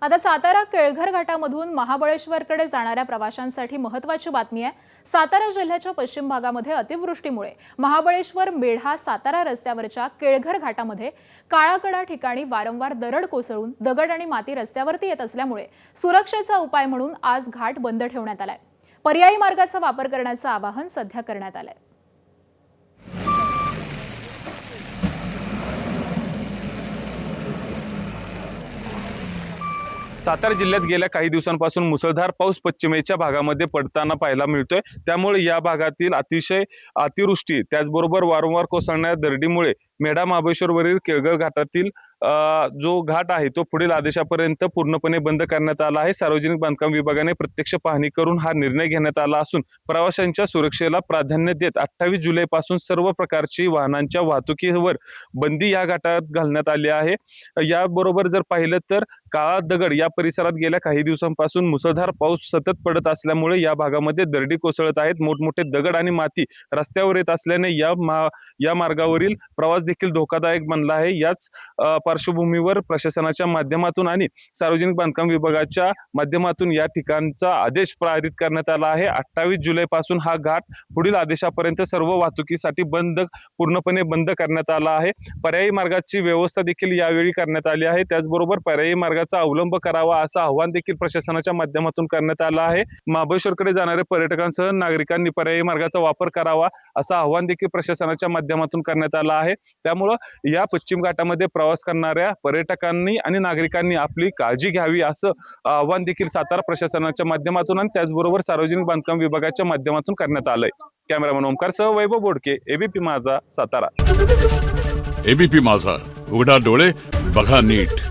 आता सातारा केळघर घाटामधून महाबळेश्वरकडे जाणाऱ्या प्रवाशांसाठी महत्त्वाची बातमी आहे। सातारा जिल्ह्याच्या पश्चिम भागामध्ये अतिवृष्टीमुळे महाबळेश्वर मेढा सातारा रस्त्यावरच्या केळघर घाटामध्ये काळाकडा ठिकाणी वारंवार दरड कोसळून दगड आणि माती रस्त्यावरती येत असल्यामुळे सुरक्षेचा उपाय म्हणून आज घाट बंद ठेवण्यात आलाय। पर्यायी मार्गाचा वापर करण्याचं आवाहन सध्या करण्यात आलंय। सातारा जिल्ह्यात गेल्या काही दिवसांपासून मुसळधार पाऊस पश्चिमेच्या भागामध्ये पडताना पाहायला मिळतोय। त्यामुळे या भागातील अतिवृष्टी त्याचबरोबर वारंवार कोसळणाऱ्या दरडीमुळे मेढा महाबळेश्वरवरील केळघर घाटातील जो घाट आहे तो पुढील आदेशापर्यंत पूर्णपणे बंद करण्यात आला आहे। सार्वजनिक बांधकाम विभागाने प्रत्यक्ष पाहणी करून हा निर्णय घेण्यात आला असून प्रवाशांच्या सुरक्षेला प्राधान्य देत 28 जुलैपासून सर्व प्रकारची वाहनांच्या वाहतुकीवर बंदी या घाटात घालण्यात आली आहे। याबरोबर जर पाहिलं तर काळा दगड या परिसरात गेल्या काही दिवसांपासून मुसळधार पाऊस सतत पडत असल्यामुळे या भागामध्ये दरडी कोसळत आहेत। मोठमोठे दगड आणि माती रस्त्यावर येत असल्याने या मार्गावरील प्रवास देखील धोकादायक बनला आहे। याच पार्श्वभूमीवर प्रशासनाच्या माध्यमातून आणि सार्वजनिक बांधकाम विभागाच्या माध्यमातून या ठिकाणचा आदेश पारित करण्यात आला आहे। 28 जुलैपासून हा घाट पुढील आदेशापर्यंत सर्व वाहतुकीसाठी पूर्णपणे बंद करण्यात आला आहे। पर्यायी मार्गाची व्यवस्था देखील यावेळी करण्यात आली आहे। त्याचबरोबर पर्यायी मार्गाचा अवलंब करावा असं आवाहन देखील प्रशासनाच्या माध्यमातून करण्यात आलं आहे। महाबळेश्वरकडे जाणाऱ्या पर्यटकांसह नागरिकांनी पर्यायी मार्गाचा वापर करावा असं आवाहन देखील प्रशासनाच्या माध्यमातून करण्यात आलं आहे। त्यामुळे या पश्चिम घाटामध्ये प्रवास करणाऱ्या पर्यटकांनी आणि नागरिकांनी आपली काळजी घ्यावी असं आवाहन देखील सातारा प्रशासनाच्या माध्यमातून आणि त्याचबरोबर सार्वजनिक बांधकाम विभागाच्या माध्यमातून करण्यात आलंय। कॅमेरामन ओमकार सह वैभव बोडके, एबीपी माझा, सातारा। एबीपी माझा, उघडा डोळे बघा नीट।